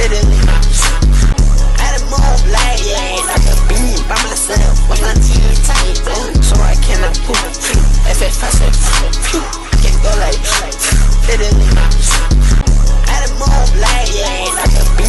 Italy. At a move like, yeah, like a beam by myself. With my teeth tight, so I cannot poop. If I said, can't go like Italy. At a move like, yeah, like a beam.